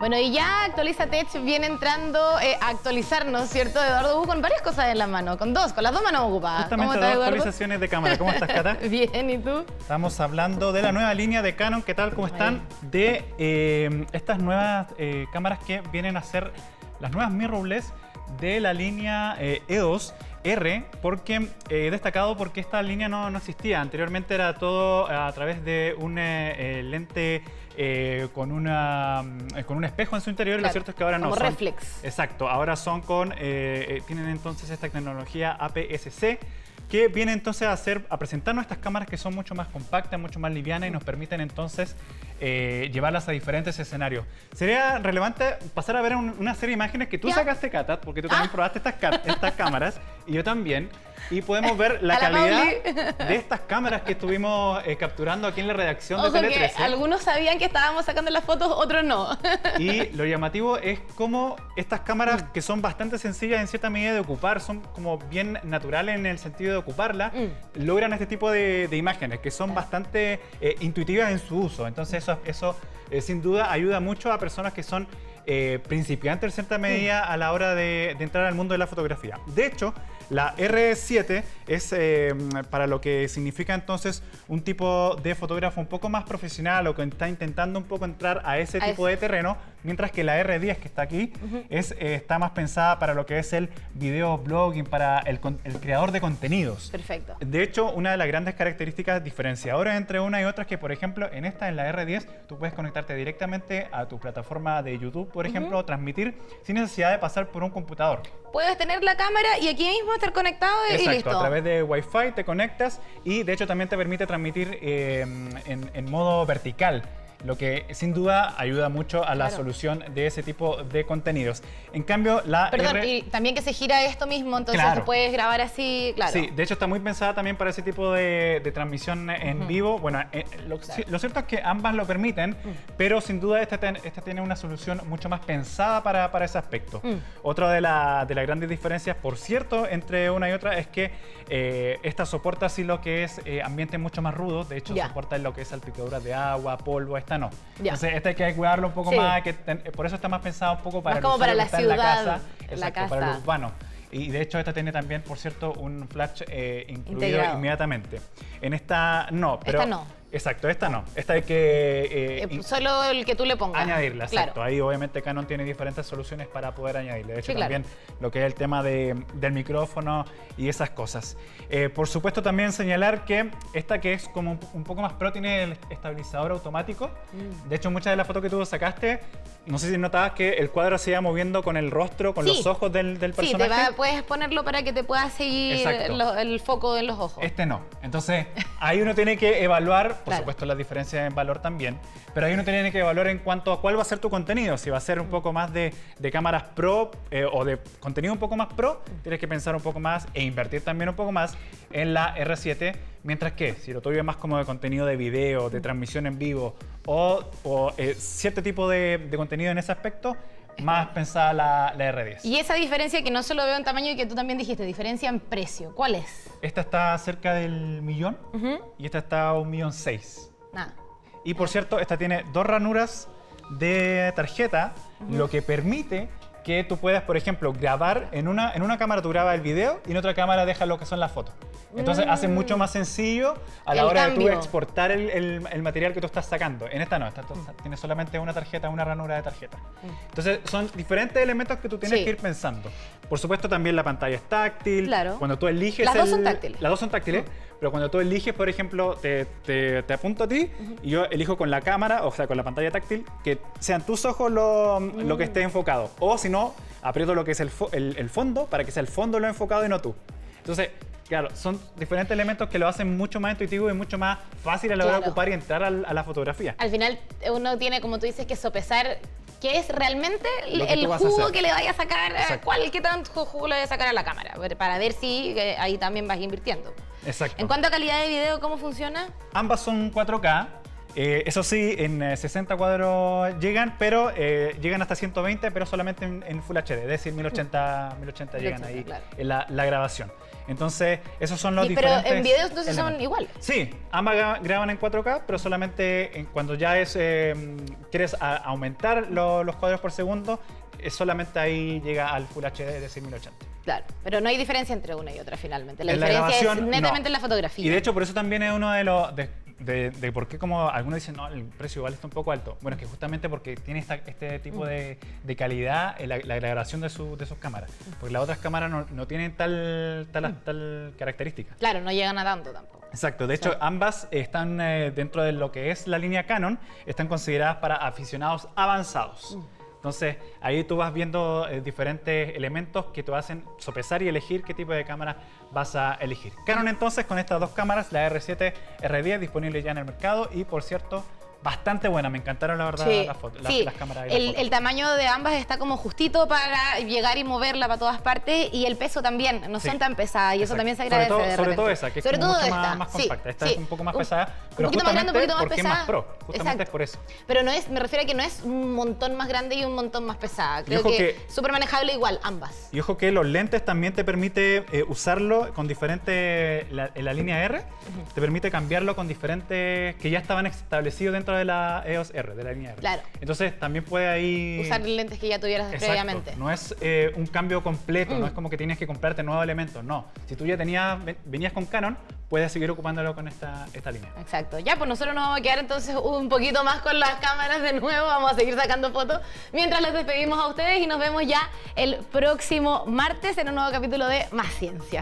Bueno, y ya Actualiza Tech viene entrando a actualizarnos, ¿cierto? Eduardo Wu con varias cosas en la mano, con las dos manos ocupadas. Justamente dos actualizaciones de cámara. ¿Cómo estás, Cata? Bien, ¿y tú? Estamos hablando de la nueva línea de Canon. ¿Qué tal? ¿Cómo están? De estas nuevas cámaras que vienen a ser las nuevas mirrorless de la línea EOS R, porque destacado porque esta línea no existía. Anteriormente era todo a través de un lente con un espejo en su interior. Claro, lo cierto es que ahora no como son reflex. Exacto, ahora son tienen entonces esta tecnología APS-C, que viene entonces a presentarnos estas cámaras que son mucho más compactas, mucho más livianas y nos permiten entonces llevarlas a diferentes escenarios. Sería relevante pasar a ver una serie de imágenes que tú sacaste, Cata, porque tú también probaste estas cámaras y yo también. Y podemos ver la calidad de estas cámaras que estuvimos capturando aquí en la redacción de Tele 13. Que algunos sabían que estábamos sacando las fotos, otros no. Y lo llamativo es cómo estas cámaras, que son bastante sencillas en cierta medida de ocupar, son como bien naturales en el sentido de ocuparla, logran este tipo de imágenes que son bastante intuitivas en su uso. Entonces eso sin duda ayuda mucho a personas que son principiantes en cierta medida a la hora de entrar al mundo de la fotografía. De hecho, la R7 es para lo que significa entonces un tipo de fotógrafo un poco más profesional o que está intentando un poco entrar a ese tipo de terreno, mientras que la R10 que está aquí está más pensada para lo que es el video blogging, para el creador de contenidos. Perfecto. De hecho, una de las grandes características diferenciadoras entre una y otra es que, por ejemplo, en la R10, tú puedes conectarte directamente a tu plataforma de YouTube, por ejemplo, o transmitir sin necesidad de pasar por un computador. Puedes tener la cámara y aquí mismo estar conectado y listo. Exacto, a través de Wi-Fi te conectas y de hecho también te permite transmitir en modo vertical, lo que sin duda ayuda mucho a la solución de ese tipo de contenidos. En cambio, y también que se gira esto mismo, entonces se puedes grabar así, claro. Sí, de hecho está muy pensada también para ese tipo de transmisión en vivo. Bueno, lo cierto es que ambas lo permiten, pero sin duda esta tiene una solución mucho más pensada para ese aspecto. Otra de las grandes diferencias, por cierto, entre una y otra es que esta soporta sí lo que es ambientes mucho más rudos. De hecho, soporta lo que es salpicaduras de agua, polvo. Esta no. Entonces, esta hay que cuidarlo un poco más, por eso está más pensado un poco para como para la ciudad, para el urbano. Y de hecho esta tiene también, por cierto, un flash incluido inmediatamente. En esta no, pero... Esta no. Exacto, esta no. Esta hay que... solo el que tú le pongas. Añadirla, exacto. Ahí obviamente Canon tiene diferentes soluciones para poder añadirle. De hecho, también lo que es el tema del micrófono y esas cosas. Por supuesto, también señalar que esta que es como un poco más pro tiene el estabilizador automático. De hecho, muchas de las fotos que tú sacaste, no sé si notabas que el cuadro se iba moviendo con el rostro, con los ojos del personaje. Sí, puedes ponerlo para que te pueda seguir el foco en los ojos. Este no. Entonces, ahí uno tiene que evaluar, por supuesto, las diferencias en valor también, pero ahí uno tiene que evaluar en cuanto a cuál va a ser tu contenido. Si va a ser un poco más de cámaras pro o de contenido un poco más pro, tienes que pensar un poco más e invertir también un poco más en la R7, mientras que si lo tuyo es más como de contenido de video, de transmisión en vivo o cierto tipo de contenido en ese aspecto, más pensada la R10. Y esa diferencia que no solo veo en tamaño y que tú también dijiste, diferencia en precio, ¿cuál es? Esta está cerca del millón y esta está a 1.600.000. Nada. Y por cierto, esta tiene 2 ranuras de tarjeta, lo que permite que tú puedas, por ejemplo, grabar en una cámara tú grabas el video y en otra cámara dejas lo que son las fotos. Entonces hace mucho más sencillo a la hora de tú exportar el material que tú estás sacando. En esta no, esta tiene solamente una tarjeta, una ranura de tarjeta. Entonces son diferentes elementos que tú tienes que ir pensando. Por supuesto también la pantalla es táctil. Claro. Cuando tú eliges las dos son táctiles. Las dos son táctiles, pero cuando tú eliges, por ejemplo, te apunto a ti y yo elijo con la cámara, o sea, con la pantalla táctil, que sean tus ojos lo que esté enfocado. O si no, aprieto lo que es el fondo para que sea el fondo lo enfocado y no tú. Entonces, claro, son diferentes elementos que lo hacen mucho más intuitivo y mucho más fácil a la hora de ocupar y entrar a la fotografía. Al final uno tiene, como tú dices, que sopesar qué es realmente el jugo que le vaya a sacar, qué tanto jugo le vaya a sacar a la cámara, para ver si ahí también vas invirtiendo. Exacto. En cuanto a calidad de video, ¿cómo funciona? Ambas son 4K. Eso sí, en 60 cuadros llegan, pero llegan hasta 120, pero solamente en Full HD, es decir, 1080 llegan ahí, claro, en la grabación. Entonces, esos son los pero diferentes en videos entonces elementos. son iguales. Sí, ambas graban en 4K, pero solamente cuando ya quieres aumentar los cuadros por segundo, solamente ahí llega al Full HD, es decir, 1080. Claro, pero no hay diferencia entre una y otra finalmente. La En la diferencia es grabación, netamente no. en la fotografía. Y de hecho, por eso también es uno de los... de por qué como algunos dicen, no, el precio igual está un poco alto. Bueno, es que justamente porque tiene este tipo de calidad en la grabación de sus cámaras. Porque las otras cámaras no tienen tal característica. Claro, no llegan a tanto tampoco. Exacto, de hecho ambas están dentro de lo que es la línea Canon, están consideradas para aficionados avanzados. Entonces, ahí tú vas viendo diferentes elementos que te hacen sopesar y elegir qué tipo de cámara vas a elegir. Canon entonces con estas dos cámaras, la R7, R10, disponible ya en el mercado y por cierto, bastante buena, me encantaron la verdad Sí, las cámaras. El tamaño de ambas está como justito para llegar y moverla para todas partes y el peso también, no son tan pesadas y eso también se agradece. Sobre todo esa, que es como mucho más sí, compacta. Esta es un poco más pesada, un pero poquito más grande, un poquito más porque pesada. es más pro, justamente es por eso. Pero no es, me refiero a que no es un montón más grande y un montón más pesada. Creo ojo que súper manejable igual, ambas. Y ojo que los lentes también te permite usarlo con diferentes, en la línea R, te permite cambiarlo con diferentes que ya estaban establecidos dentro de la EOS R, de la línea R. Claro. Entonces también puede ahí... Usar lentes que ya tuvieras previamente. No es un cambio completo, no es como que tienes que comprarte nuevos elementos, no. Si tú ya venías con Canon, puedes seguir ocupándolo con esta línea. Exacto. Ya, pues nosotros nos vamos a quedar entonces un poquito más con las cámaras de nuevo, vamos a seguir sacando fotos mientras les despedimos a ustedes y nos vemos ya el próximo martes en un nuevo capítulo de Más Ciencia.